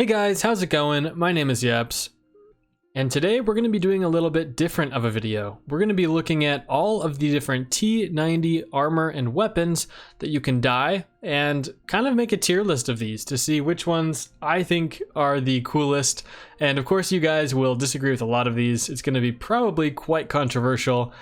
Hey guys, how's it going? My name is Yeps, and today we're going to be doing a little bit different of a video. We're going to be looking at all of the different T90 armor and weapons that you can dye and kind of make a tier list of these to see which ones I think are the coolest. And of course you guys will disagree with a lot of these. It's going to be probably quite controversial.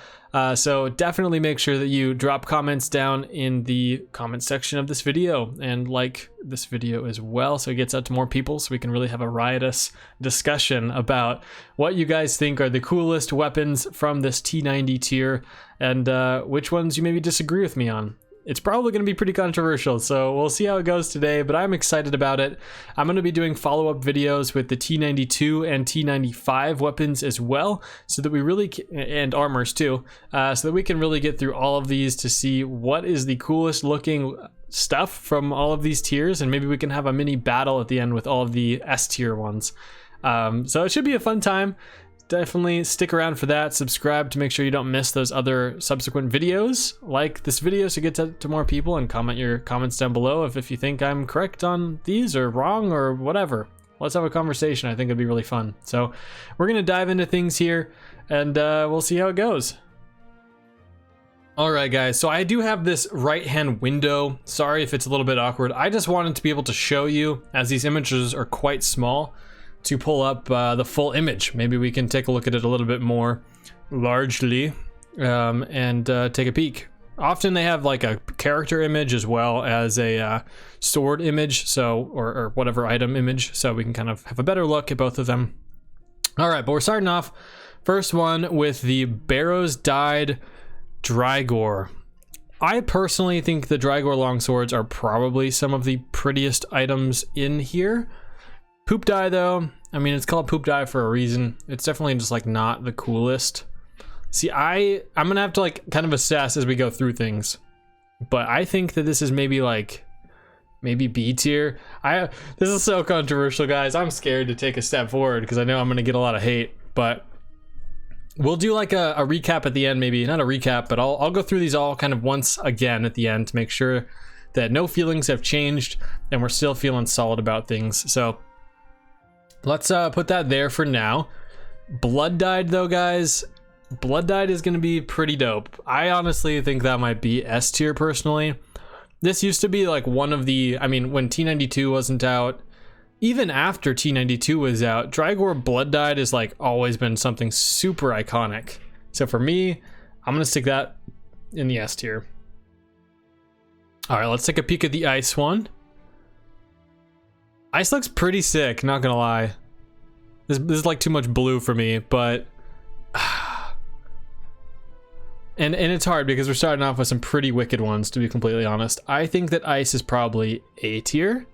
So definitely make sure that you drop comments down in the comment section of this video and like this video as well so it gets out to more people so we can really have a riotous discussion about what you guys think are the coolest weapons from this T90 tier and which ones you maybe disagree with me on. It's probably going to be pretty controversial, so we'll see how it goes today, but I'm excited about it. I'm going to be doing follow-up videos with the T92 and T95 weapons as well, so that we really, and armors too, so that we can really get through all of these to see what is the coolest looking stuff from all of these tiers, and maybe we can have a mini battle at the end with all of the S tier ones. So it should be a fun time. Definitely stick around for that. Subscribe to make sure you don't miss those other subsequent videos. Like this video so get to more people, and comment your comments down below if you think I'm correct on these or wrong or whatever. Let's have a conversation. I think it'd be really fun. So we're gonna dive into things here and we'll see how it goes. Alright guys, so I do have this right hand window. Sorry if it's a little bit awkward. I just wanted to be able to show you, as these images are quite small, to pull up the full image. Maybe we can take a look at it a little bit more largely and take a peek. Often they have like a character image as well as a sword image, so or whatever item image, so we can kind of have a better look at both of them. All right, but we're starting off first one with the Barrows dyed Drygore. I personally think the Drygore longswords are probably some of the prettiest items in here. Poop dye though, I mean, it's called poop dye for a reason. It's definitely just like not the coolest. See, I'm gonna have to like kind of assess as we go through things, but I think that this is maybe B tier. This is so controversial, guys. I'm scared to take a step forward because I know I'm gonna get a lot of hate, but we'll do like a recap at the end, maybe not a recap, but I'll go through these all kind of once again at the end to make sure that no feelings have changed and we're still feeling solid about things. So let's put that there for now. Blood dyed though, guys. Blood dyed is gonna be pretty dope. I honestly think that might be S tier personally. This used to be like one of the, I mean, when T92 wasn't out, even after T92 was out, Drygore blood dyed has like always been something super iconic. So for me, I'm gonna stick that in the S tier. All right, let's take a peek at the ice one. Ice looks pretty sick, not gonna lie. This is like too much blue for me, but and it's hard because we're starting off with some pretty wicked ones, to be completely honest. I think that ice is probably A tier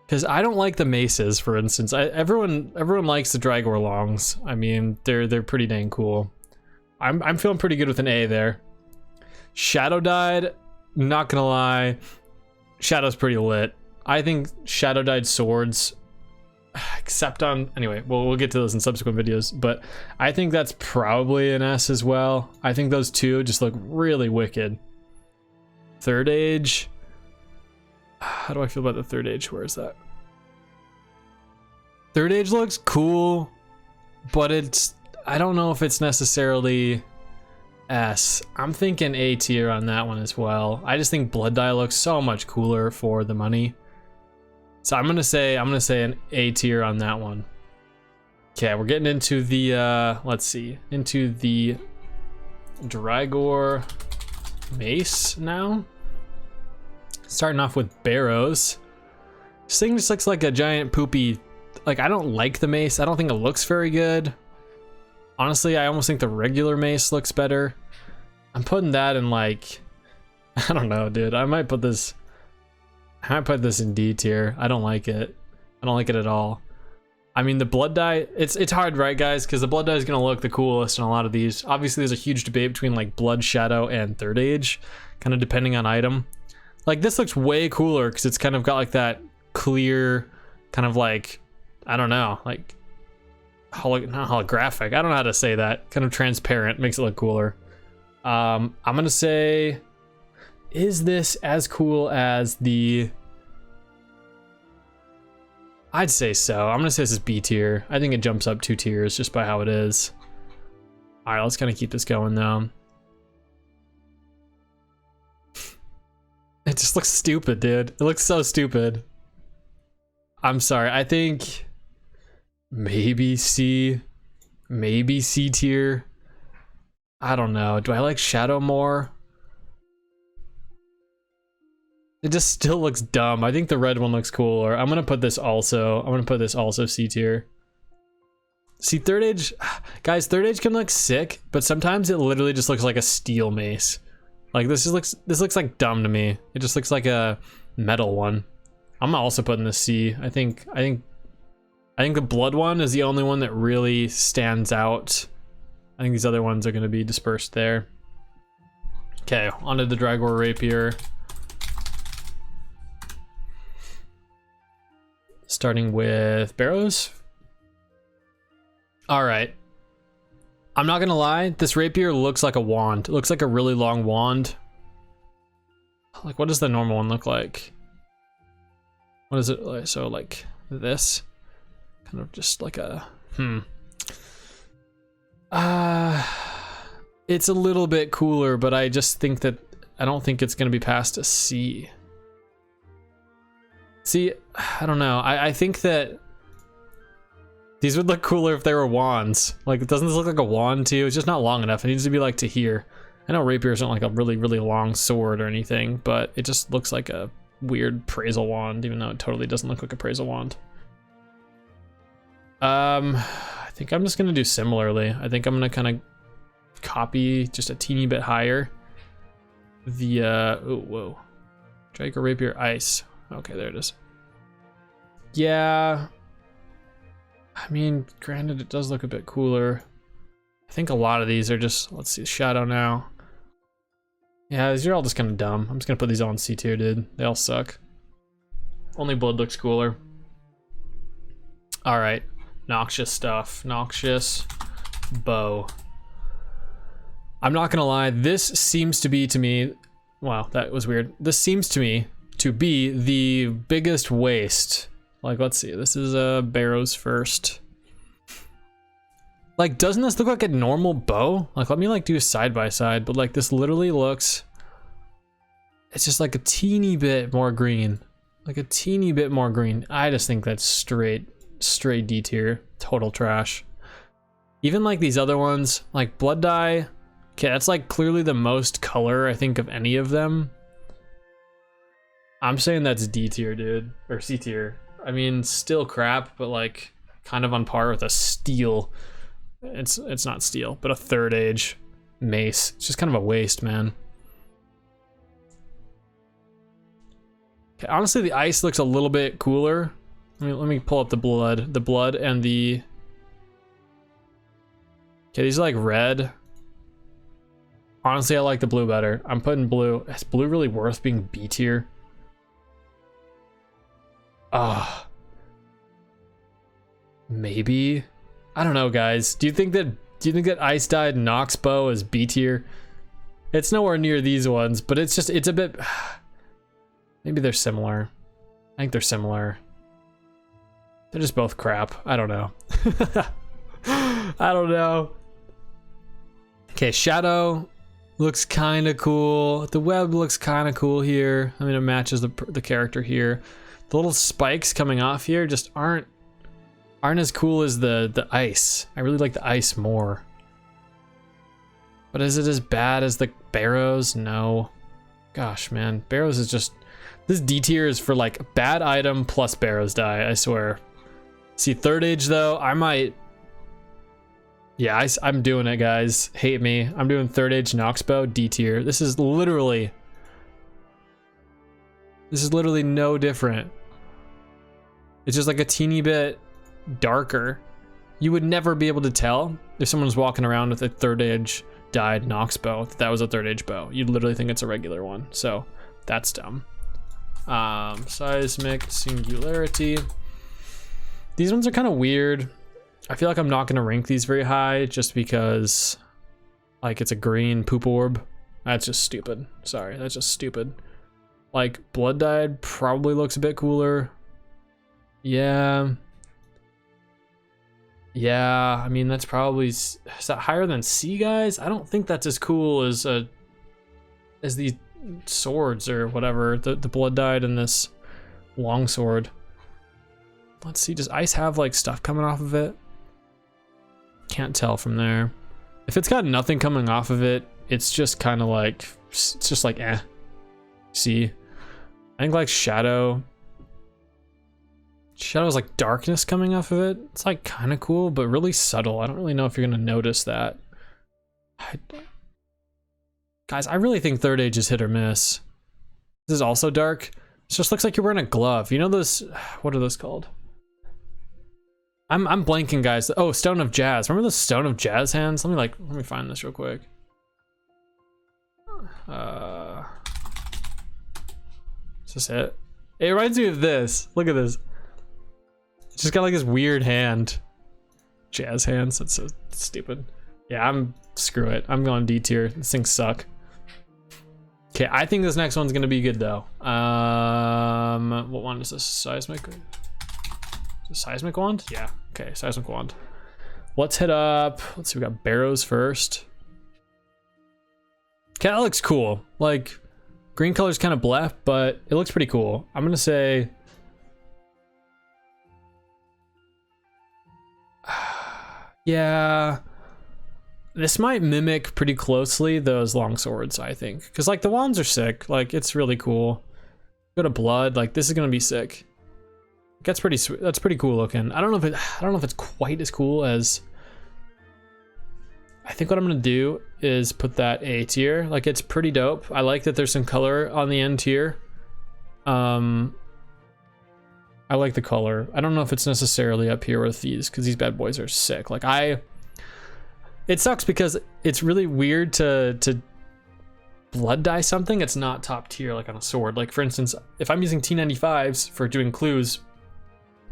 because I don't like the maces, for instance. Everyone likes the Drygore longs. I mean, they're pretty dang cool. I'm feeling pretty good with an A there. Shadow dyed, not gonna lie, Shadow's pretty lit. I think shadow dyed swords, except on, anyway, we'll get to those in subsequent videos, but I think that's probably an S as well. I think those two just look really wicked. Third age, how do I feel about the third age? Where is that? Third age looks cool, but I don't know if it's necessarily S. I'm thinking A tier on that one as well. I just think blood dye looks so much cooler for the money. So I'm gonna say an A tier on that one. Okay, we're getting into the let's see, into the Drygore mace now. Starting off with Barrows. This thing just looks like a giant poopy, like I don't like the mace. I don't think it looks very good. Honestly, I almost think the regular mace looks better. I'm putting that in like, I don't know, dude. I might put this in D tier. I don't like it. I don't like it at all. I mean, the blood dye, it's hard, right, guys? Because the blood dye is gonna look the coolest in a lot of these. Obviously, there's a huge debate between like blood, shadow, and third age, kind of depending on item. Like this looks way cooler because it's kind of got like that clear, kind of like, I don't know, like not holographic. I don't know how to say that. Kind of transparent, makes it look cooler. I'm gonna say, is this as cool as the I'd say so. I'm gonna say this is B tier. I think it jumps up 2 tiers just by how it is. All right, let's kind of keep this going though. It just looks stupid, dude. It looks so stupid. I'm sorry. I think maybe C tier. I don't know. Do I like Shadow more? It just still looks dumb. I think the red one looks cooler. I'm gonna put this also. C tier. See, third age, guys, third age can look sick, but sometimes it literally just looks like a steel mace. Like this looks like dumb to me. It just looks like a metal one. I'm also putting the C. I think the blood one is the only one that really stands out. I think these other ones are gonna be dispersed there. Okay, onto the Drygore rapier. Starting with barrows. All right. I'm not gonna lie, this rapier looks like a wand. It looks like a really long wand. Like, what does the normal one look like? What is it like? So like this, kind of just like a, it's a little bit cooler, but I just think that, I don't think it's gonna be past a C. See, I don't know. I think that these would look cooler if they were wands. Like, doesn't this look like a wand too? It's just not long enough. It needs to be like to here. I know rapier isn't like a really, really long sword or anything, but it just looks like a weird praisal wand, even though it totally doesn't look like a praisal wand. I think I'm just gonna do similarly. I think I'm gonna kind of copy just a teeny bit higher. The, oh, whoa. Drygore rapier ice. Okay, there it is. Yeah. I mean, granted, it does look a bit cooler. I think a lot of these are just, let's see, shadow now. Yeah, these are all just kind of dumb. I'm just gonna put these all in C tier, dude. They all suck. Only blood looks cooler. All right, Noxious stuff. Noxious bow. I'm not gonna lie, this seems to be to me, wow, that was weird. This seems to me to be the biggest waste. Like, let's see, this is barrows first. Like, doesn't this look like a normal bow? Like, let me like do a side by side, but like this literally looks, it's just like a teeny bit more green. Like a teeny bit more green. I just think that's straight D tier, total trash. Even like these other ones, like blood dye, okay, that's like clearly the most color I think of any of them. I'm saying that's D tier, dude, or C tier. I mean, still crap, but like kind of on par with a steel. It's not steel, but a third age mace. It's just kind of a waste, man. Okay, honestly, the ice looks a little bit cooler. Let me pull up the blood and the. Okay, these are like red. Honestly, I like the blue better. I'm putting blue. Is blue really worth being B tier? Maybe. I don't know, guys. Do you think that ice dyed Nox bow is B tier? It's nowhere near these ones, but it's a bit. Maybe they're similar. I think they're similar. They're just both crap. I don't know. I don't know. Okay, shadow looks kind of cool. The web looks kind of cool here. I mean, it matches the character here. The little spikes coming off here just aren't as cool as the ice. I really like the ice more. But is it as bad as the barrows? No. Gosh, man, barrows is just, this D tier is for like bad item plus barrows die, I swear. See, third age though, I might, yeah, I'm doing it, guys. Hate me. I'm doing third age Nox bow D tier. This is literally no different. It's just like a teeny bit darker. You would never be able to tell if someone's walking around with a third age dyed Nox bow that was a third age bow. You'd literally think it's a regular one. So that's dumb. Seismic, singularity. These ones are kind of weird. I feel like I'm not gonna rank these very high just because like it's a green poop orb. That's just stupid. Sorry, that's just stupid. Like blood dyed probably looks a bit cooler. Yeah. Yeah, I mean, that's probably, is that higher than C, guys? I don't think that's as cool as these swords or whatever, the blood dyed and this longsword. Let's see, does ice have like stuff coming off of it? Can't tell from there. If it's got nothing coming off of it, it's just kind of like, it's just like eh. See, I think like shadow's like darkness coming off of it. It's like kind of cool, but really subtle. I don't really know if you're gonna notice that. Guys, I really think third age is hit or miss. This is also dark. It just looks like you're wearing a glove. You know those, what are those called? I'm blanking, guys. Oh, Stone of Jazz. Remember the Stone of Jazz hands? Let me find this real quick. Is this it? It reminds me of this. Look at this. It's just got like this weird hand. Jazz hands. That's so stupid. Yeah, screw it. I'm going D tier. These things suck. Okay, I think this next one's gonna be good though. What one is this? Seismic? Seismic wand? Yeah. Okay, seismic wand. Let's hit up. Let's see. We got barrows first. Okay, that looks cool. Like, green color's kind of bleh, but it looks pretty cool. I'm gonna say. Yeah. This might mimic pretty closely those longswords, I think, because like the wands are sick. Like, it's really cool. Go to blood. Like, this is gonna be sick. That's pretty sweet. That's pretty cool looking. I don't know if it's quite as cool as. I think what I'm gonna do is put that A tier. Like, it's pretty dope. I like that there's some color on the end tier. I like the color. I don't know if it's necessarily up here with these, because these bad boys are sick. Like, it sucks because it's really weird to blood dye something. It's not top tier like on a sword. Like, for instance, if I'm using T95s for doing clues,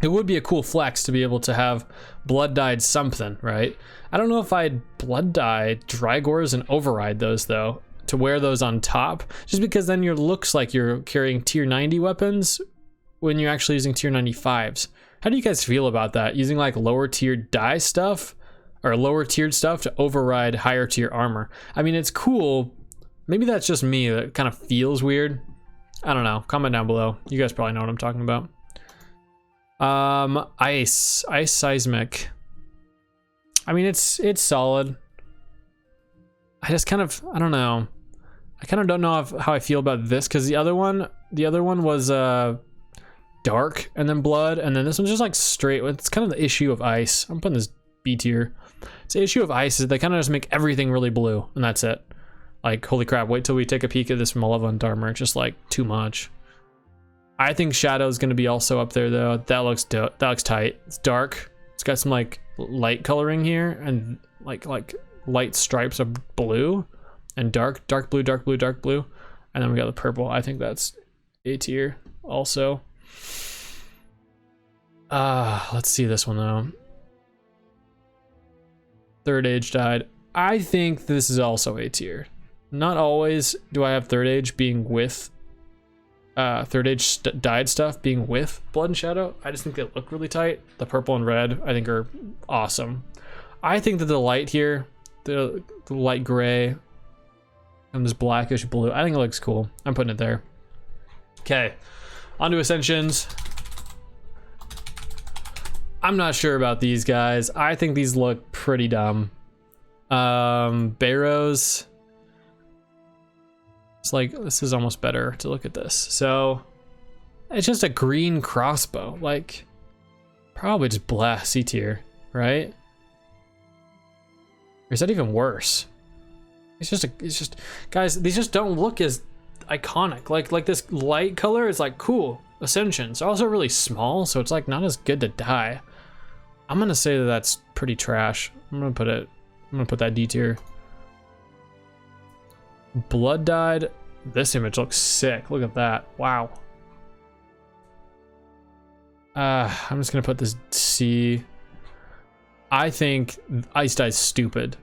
it would be a cool flex to be able to have blood dyed something, right? I don't know if I'd blood dye Drygores and override those though, to wear those on top, just because then it looks like you're carrying tier 90 weapons when you're actually using tier 95s. How do you guys feel about that? Using like lower tiered dye stuff or lower tiered stuff to override higher tier armor. I mean, it's cool. Maybe that's just me. That kind of feels weird. I don't know. Comment down below. You guys probably know what I'm talking about. Ice seismic. I mean, it's solid. I just kind of, I don't know. I kind of don't know how I feel about this, because the other one was dark and then blood, and then this one's just like straight. It's kind of the issue of ice. I'm putting this B tier. It's the issue of ice is they kind of just make everything really blue, and that's it. Like, holy crap, wait till we take a peek at this Malevolent armor. It's just like too much. I think Shadow's gonna be also up there though. That looks dope. That looks tight. It's dark. It's got some like light coloring here, and like light stripes of blue, and dark blue, and then we got the purple. I think that's A tier also. Let's see this one though. Third age dyed. I think this is also A tier. Not always do I have third age being with third age dyed stuff being with blood and shadow. I just think they look really tight. The purple and red I think are awesome. I think that the light here, the light gray and this blackish blue, I think it looks cool. I'm putting it there. Okay, on to Ascensions. I'm not sure about these guys. I think these look pretty dumb. Barrows. It's like, this is almost better to look at this. So it's just a green crossbow. Like, probably just blah, C tier, right? Or is that even worse? It's just, guys, these just don't look as iconic. Like this light color is like cool. Ascension. It's also really small, so it's like not as good to dye. I'm gonna say that that's pretty trash. I'm gonna put that D tier. Blood dyed. This image looks sick. Look at that. Wow. I'm just gonna put this C. I think ice dye is stupid.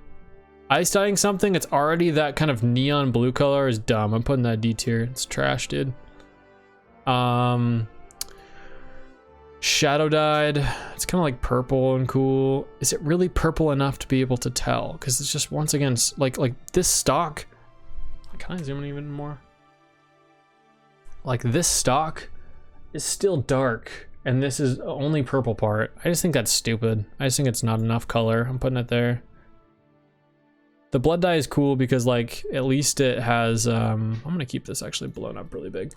Ice dyeing something that's already that kind of neon blue color is dumb. I'm putting that D tier. It's trash, dude. Shadow dyed. It's kind of like purple and cool. Is it really purple enough to be able to tell? Because it's just, once again, like this stock. Can I zoom in even more? Like this stock is still dark, and this is only purple part. I just think that's stupid. I just think it's not enough color. I'm putting it there. The blood dye is cool because, like, at least it has, I'm gonna keep this actually blown up really big.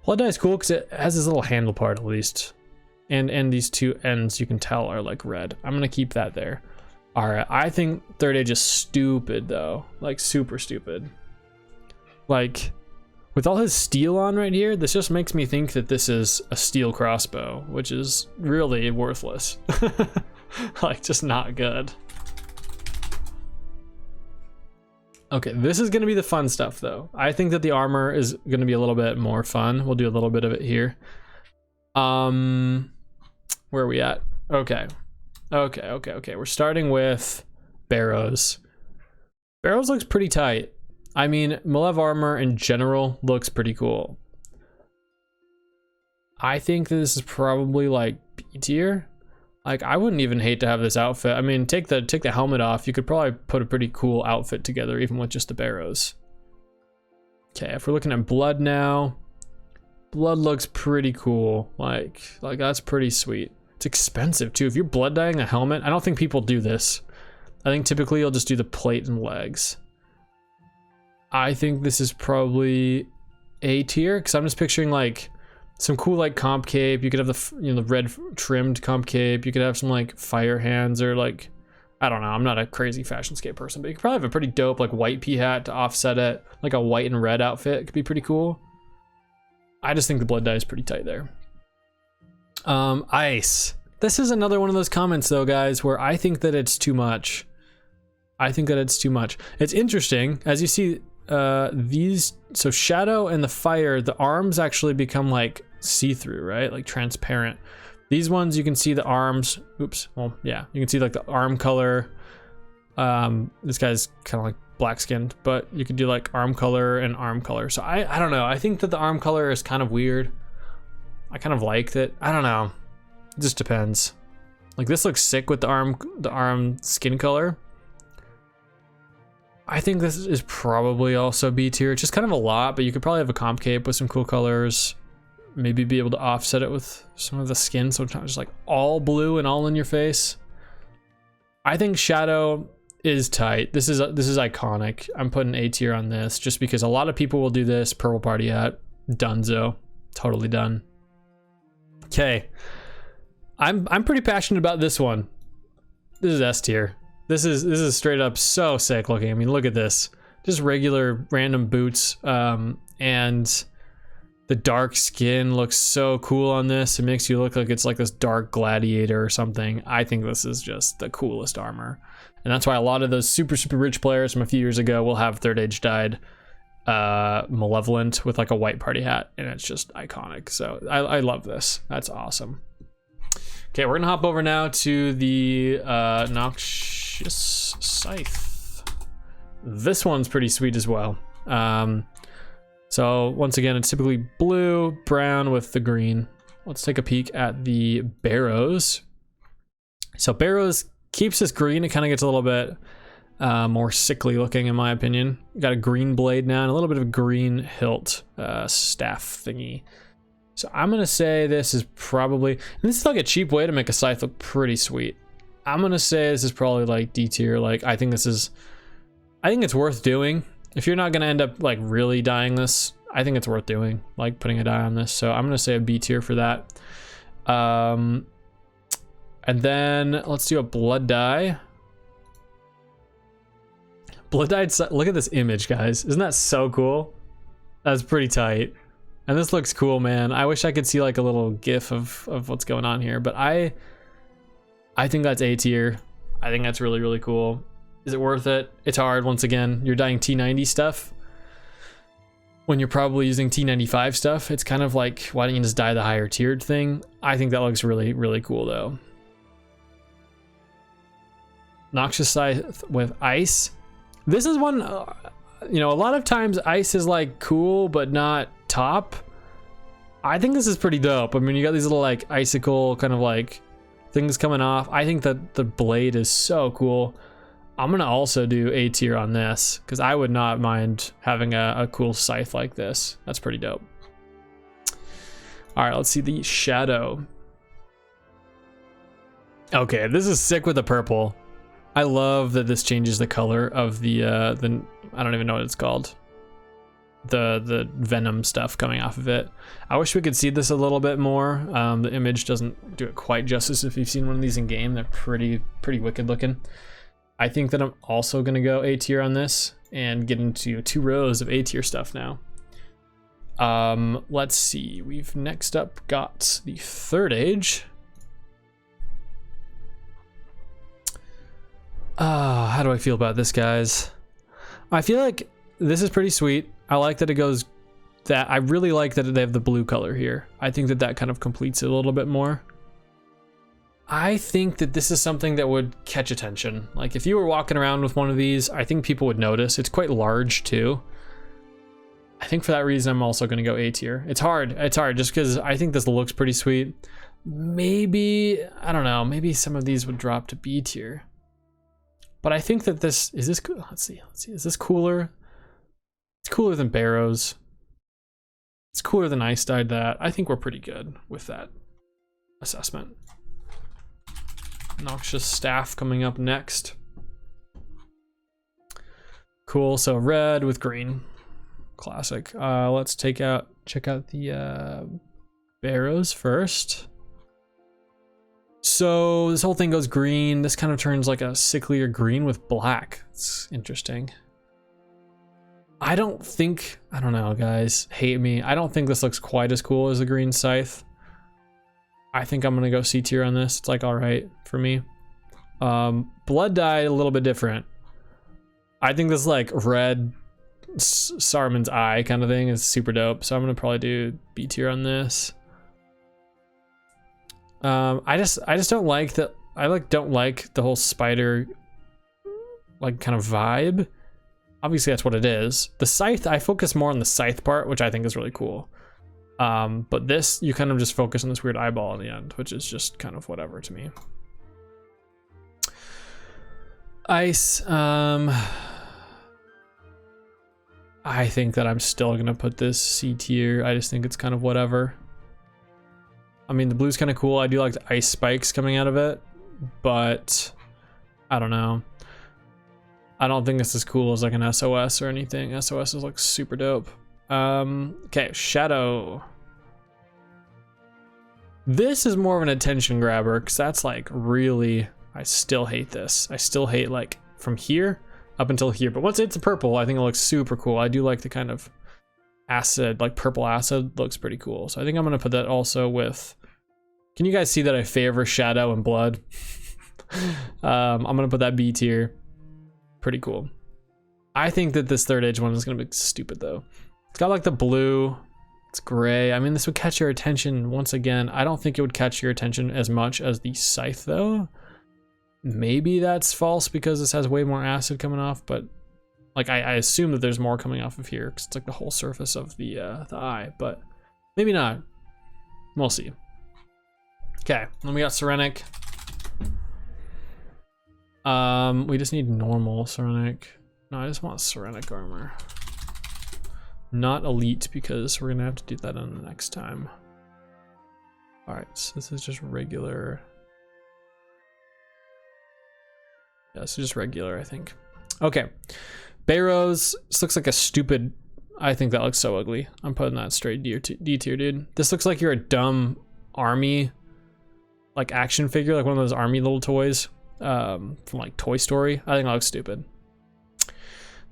Blood dye is cool because it has this little handle part at least. And these two ends you can tell are like red. I'm gonna keep that there. All right, I think Third Age is stupid though, like super stupid. Like, with all his steel on right here, this just makes me think that this is a steel crossbow, which is really worthless. Like, just not good. Okay, this is gonna be the fun stuff though. I think that the armor is gonna be a little bit more fun. We'll do a little bit of it here. Where are we at? Okay. We're starting with Barrows. Barrows looks pretty tight. I mean, Malev armor in general looks pretty cool. I think this is probably like B tier. Like, I wouldn't even hate to have this outfit. I mean, take the helmet off. You could probably put a pretty cool outfit together, even with just the Barrows. Okay, if we're looking at blood now, blood looks pretty cool. Like that's pretty sweet. It's expensive too. If you're blood dyeing a helmet, I don't think people do this. I think typically you'll just do the plate and legs. I think this is probably A tier because I'm just picturing like some cool like comp cape. You could have the, you know, the red trimmed comp cape. You could have some like fire hands, or like, I don't know. I'm not a crazy fashionscape person, but you could probably have a pretty dope like white pea hat to offset it. Like a white and red outfit could be pretty cool. I just think the blood dye is pretty tight there. Ice. This is another one of those comments though, guys, where I think that it's too much. I think that it's too much. It's interesting, as you see, these, so shadow and the fire, the arms actually become like see-through, right? Like transparent. These ones, you can see the arms. Oops. Well, yeah, you can see like the arm color. This guy's kind of like black skinned, but you could do like arm color and arm color. So I don't know. I think that the arm color is kind of weird. I kind of liked it. I don't know. It just depends. Like, this looks sick with the arm skin color. I think this is probably also B tier. It's just kind of a lot, but you could probably have a comp cape with some cool colors. Maybe be able to offset it with some of the skin, so it's not just like all blue and all in your face. I think shadow is tight. This is iconic. I'm putting A tier on this just because a lot of people will do this. Purple party hat, donezo, totally done. Okay, I'm pretty passionate about this one. This is S tier. This is straight up so sick looking. I mean, look at this. Just regular random boots, and the dark skin looks so cool on this. It makes you look like it's like this dark gladiator or something. I think this is just the coolest armor. And that's why a lot of those super rich players from a few years ago will have Third Age dyed Malevolent with like a white party hat, and it's just iconic. So I love this. That's awesome. Okay, we're gonna hop over now to the Noxious scythe. This one's pretty sweet as well. So once again, it's typically blue, brown with the green. Let's take a peek at the Barrows. So Barrows keeps this green. It kind of gets a little bit more sickly looking, in my opinion. Got a green blade now and a little bit of a green hilt staff thingy. So I'm gonna say this is probably, and this is like a cheap way to make a scythe look pretty sweet. I'm gonna say this is probably like D tier. Like, I think it's worth doing. If you're not gonna end up like really dyeing this, I think it's worth doing, like putting a dye on this. So I'm gonna say a B tier for that. And then let's do a blood dye. Blood dyed, look at this image, guys. Isn't that so cool? That's pretty tight. And this looks cool, man. I wish I could see like a little gif of what's going on here, but I think that's A tier. I think that's really, really cool. Is it worth it? It's hard. Once again, you're dyeing T90 stuff when you're probably using T95 stuff. It's kind of like, why don't you just dye the higher tiered thing? I think that looks really, really cool though. Noxious scythe with ice. This is one, you know, a lot of times ice is like cool, but not top. I think this is pretty dope. I mean, you got these little like icicle kind of like things coming off. I think that the blade is so cool. I'm gonna also do A tier on this because I would not mind having a cool scythe like this. That's pretty dope. All right, let's see the shadow. Okay, this is sick with the purple. I love that this changes the color of the I don't even know what it's called. The venom stuff coming off of it. I wish we could see this a little bit more. The image doesn't do it quite justice. If you've seen one of these in game, they're pretty wicked looking. I think that I'm also gonna go A tier on this and get into 2 rows of A tier stuff now. Let's see. We've next up got the Third Age. How do I feel about this, guys? I feel like this is pretty sweet. I like that it goes that. I really like that they have the blue color here. I think that that kind of completes it a little bit more. I think that this is something that would catch attention. Like if you were walking around with one of these, I think people would notice. It's quite large too. I think for that reason, I'm also going to go A tier. It's hard just because I think this looks pretty sweet. Maybe, I don't know, maybe some of these would drop to B tier. But I think that this, is this cool? Let's see, is this cooler? It's cooler than Barrows. It's cooler than Ice Dyed that. I think we're pretty good with that assessment. Noxious Staff coming up next. Cool, so red with green. Classic. Let's check out the Barrows first. So this whole thing goes green. This kind of turns like a sicklier green with black. It's interesting. I don't know, guys, hate me. I don't think this looks quite as cool as the green scythe. I think I'm gonna go C tier on this. It's like all right for me. Blood dye a little bit different. I think this like red Saruman's eye kind of thing is super dope. So I'm gonna probably do B tier on this. I just don't like that. I don't like the whole spider like kind of vibe. Obviously that's what it is. The scythe, I focus more on the scythe part, which I think is really cool. But this, you kind of just focus on this weird eyeball in the end, which is just kind of whatever to me. Ice, I think that I'm still gonna put this C tier. I just think it's kind of whatever. I mean, the blue's kind of cool. I do like the ice spikes coming out of it, but I don't know. I don't think it's as cool as like an SOS or anything. SOS is like super dope. Okay, shadow. This is more of an attention grabber because that's like really, I still hate this. I still hate like from here up until here, but once it's purple, I think it looks super cool. I do like the kind of acid, like purple acid looks pretty cool. So I think I'm gonna put that also with, can you guys see that I favor shadow and blood? I'm gonna put that B tier. Pretty cool. I think that this Third Age one is gonna be stupid though. It's got like the blue, it's gray. I mean, this would catch your attention once again. I don't think it would catch your attention as much as the scythe though. Maybe that's false because this has way more acid coming off, but like I assume that there's more coming off of here because it's like the whole surface of the eye, but maybe not. We'll see. Okay, then we got Sirenic. We just need normal Sirenic. No, I just want Sirenic armor. Not elite because we're gonna have to do that on the next time. All right, so this is just regular. Yeah, this is just regular, I think. Okay, Barrows. This looks like a stupid. I think that looks so ugly. I'm putting that straight D tier, dude. This looks like you're a dumb army, like action figure, like one of those army little toys. From like Toy Story. I think that looks stupid.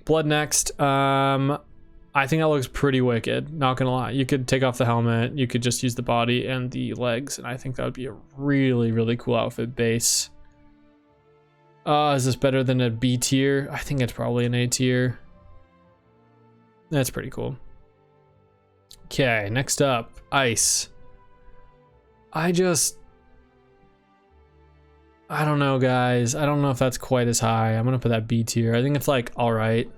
Blood next. I think that looks pretty wicked, not gonna lie. You could take off the helmet, you could just use the body and the legs, and I think that would be a really cool outfit base. Is this better than a B tier? I think it's probably an A tier. That's pretty cool. Okay, next up, Ice. I don't know, guys. I don't know if that's quite as high. I'm gonna put that B tier. I think it's like all right.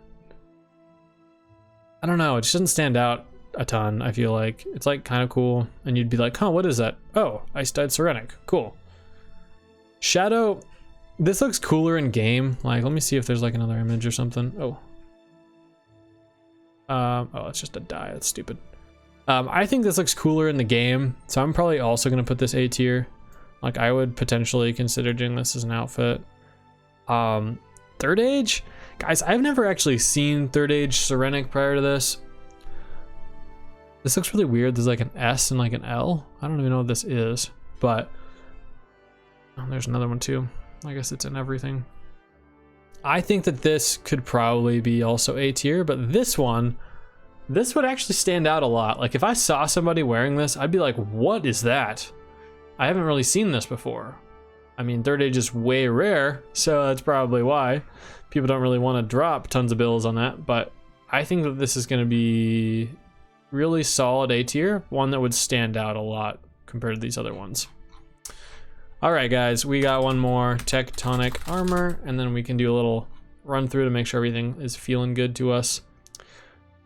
I don't know. It just doesn't stand out. a ton. I feel like it's like kind of cool, and you'd be like, huh, what is that? Oh, Ice Dyed Sirenic, cool. Shadow, this looks cooler in game. Like, let me see if there's like another image or something. Oh, it's just a die. That's stupid. I think this looks cooler in the game, so I'm probably also gonna put this A tier. Like, I would potentially consider doing this as an outfit. Third Age, guys, I've never actually seen Third Age Sirenic prior to this. This looks really weird. There's like an S and like an L. I don't even know what this is, but oh, there's another one too. I guess it's in everything. I think that this could probably be also A tier, but this one, this would actually stand out a lot. Like if I saw somebody wearing this, I'd be like, what is that? I haven't really seen this before. I mean, Third Age is way rare, so that's probably why people don't really want to drop tons of bills on that, but I think that this is going to be really solid A tier, one that would stand out a lot compared to these other ones. All right, guys, we got one more Tectonic armor, and then we can do a little run through to make sure everything is feeling good to us.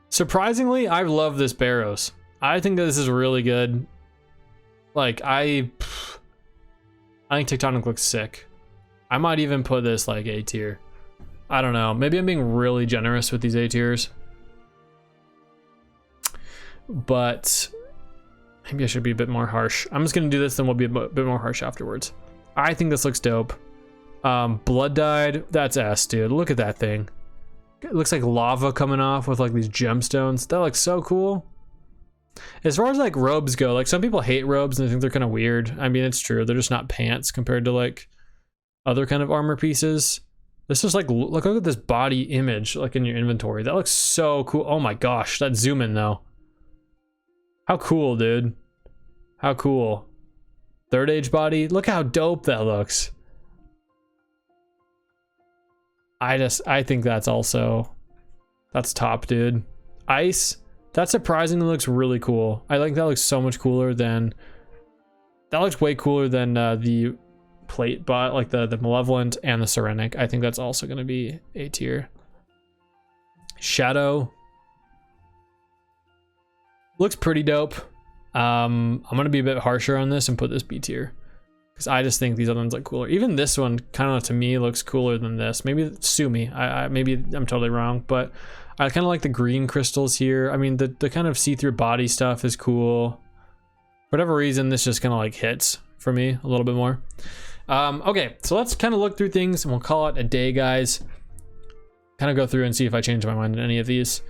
Surprisingly, I love this Barrows. I think that this is really good. Like, I think Tectonic looks sick. I might even put this like A tier. I don't know. Maybe I'm being really generous with these A tiers. But maybe I should be a bit more harsh. I'm just going to do this, then we'll be a bit more harsh afterwards. I think this looks dope. Blood Dyed, that's S, dude. Look at that thing. It looks like lava coming off with like these gemstones. That looks so cool. As far as like robes go, like some people hate robes and they think they're kind of weird. I mean, it's true. They're just not pants compared to like other kind of armor pieces. This is like, look at this body image like in your inventory. That looks so cool. Oh my gosh, that zoom in though. How cool, dude. How cool. Third Age body. Look how dope that looks. I think that's top, dude. Ice. That surprisingly looks really cool. I think that looks so much cooler than, that looks way cooler than the plate bot, like the Malevolent and the Sirenic. I think that's also going to be A tier. Shadow looks pretty dope. I'm going to be a bit harsher on this and put this B tier, because I just think these other ones look cooler. Even this one kind of to me looks cooler than this. Maybe sue me. Maybe I'm totally wrong, but I kind of like the green crystals here. I mean, the kind of see-through body stuff is cool. For whatever reason, this just kind of like hits for me a little bit more. Okay, so let's kind of look through things and we'll call it a day, guys. Kind of go through and see if I change my mind on any of these.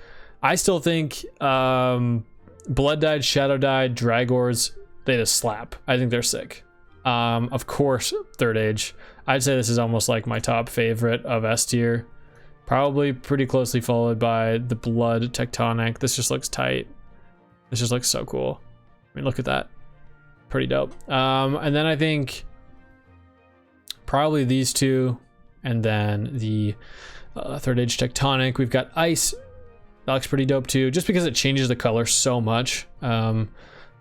I still think Blood Dyed, Shadow Dyed, Drygores, they just slap. I think they're sick. Of course, Third Age. I'd say this is almost like my top favorite of S tier. Probably pretty closely followed by the Blood Tectonic. This just looks tight. This just looks so cool. I mean, look at that. Pretty dope. And then I think probably these two, and then the Third Age Tectonic. We've got Ice. That looks pretty dope too, just because it changes the color so much.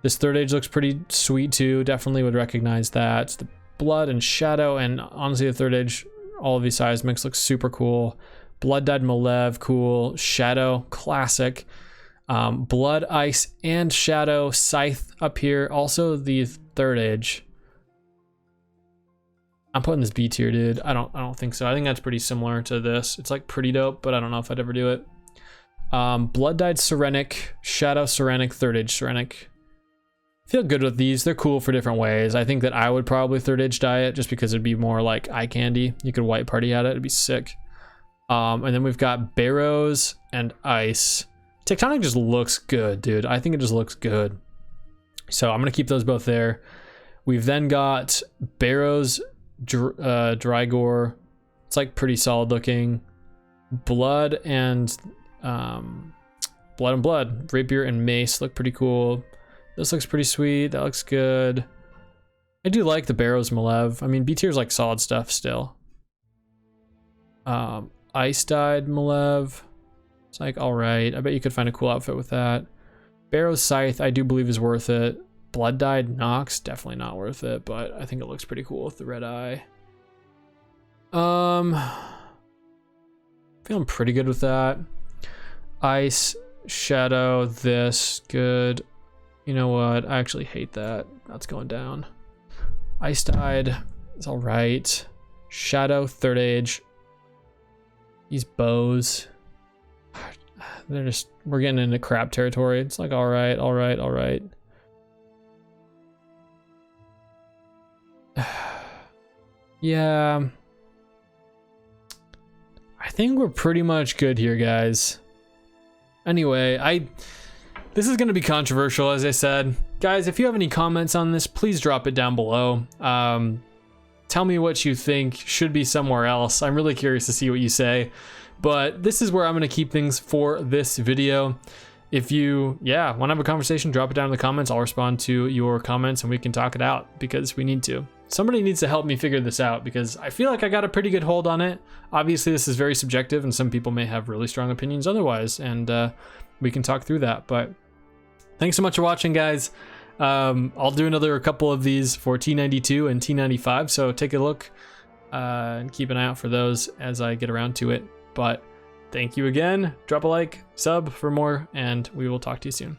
This Third Age looks pretty sweet too. Definitely would recognize that. The Blood and Shadow, and honestly the Third Age, all of these Seismics look super cool. Blood Dyed Malev, cool. Shadow, classic. Blood, Ice, and Shadow, Scythe up here. Also the Third Age. I'm putting this B tier, dude. I don't think so. I think that's pretty similar to this. It's like pretty dope, but I don't know if I'd ever do it. Blood Dyed Sirenic, Shadow Sirenic, Third Age Sirenic. Feel good with these. They're cool for different ways. I think that I would probably Third Age dye it just because it'd be more like eye candy. You could white party at it. It'd be sick. And then we've got Barrows and Ice. Tectonic just looks good, dude. I think it just looks good. So I'm going to keep those both there. We've then got Barrows, Drygore. It's like pretty solid looking. Blood and Blood. Rapier and Mace look pretty cool. This looks pretty sweet. That looks good. I do like the Barrows Malev. I mean, B tier is like solid stuff still. Ice Dyed Malev. It's like, all right. I bet you could find a cool outfit with that. Barrows Scythe, I do believe is worth it. Blood Dyed Nox, definitely not worth it, but I think it looks pretty cool with the red eye. Feeling pretty good with that. Ice, Shadow this, good. You know what, I actually hate that. That's going down. Ice Tide is all right. Shadow, third age. These bows, we're getting into crap territory. It's like, all right, all right, all right. Yeah. I think we're pretty much good here, guys. Anyway, this is going to be controversial, as I said. Guys, if you have any comments on this, please drop it down below. Tell me what you think should be somewhere else. I'm really curious to see what you say. But this is where I'm going to keep things for this video. If you, want to have a conversation, drop it down in the comments. I'll respond to your comments and we can talk it out because we need to. Somebody needs to help me figure this out because I feel like I got a pretty good hold on it. Obviously, this is very subjective and some people may have really strong opinions otherwise, and we can talk through that. But thanks so much for watching, guys. I'll do a couple of these for T92 and T95, so take a look and keep an eye out for those as I get around to it. But thank you again. Drop a like, sub for more, and we will talk to you soon.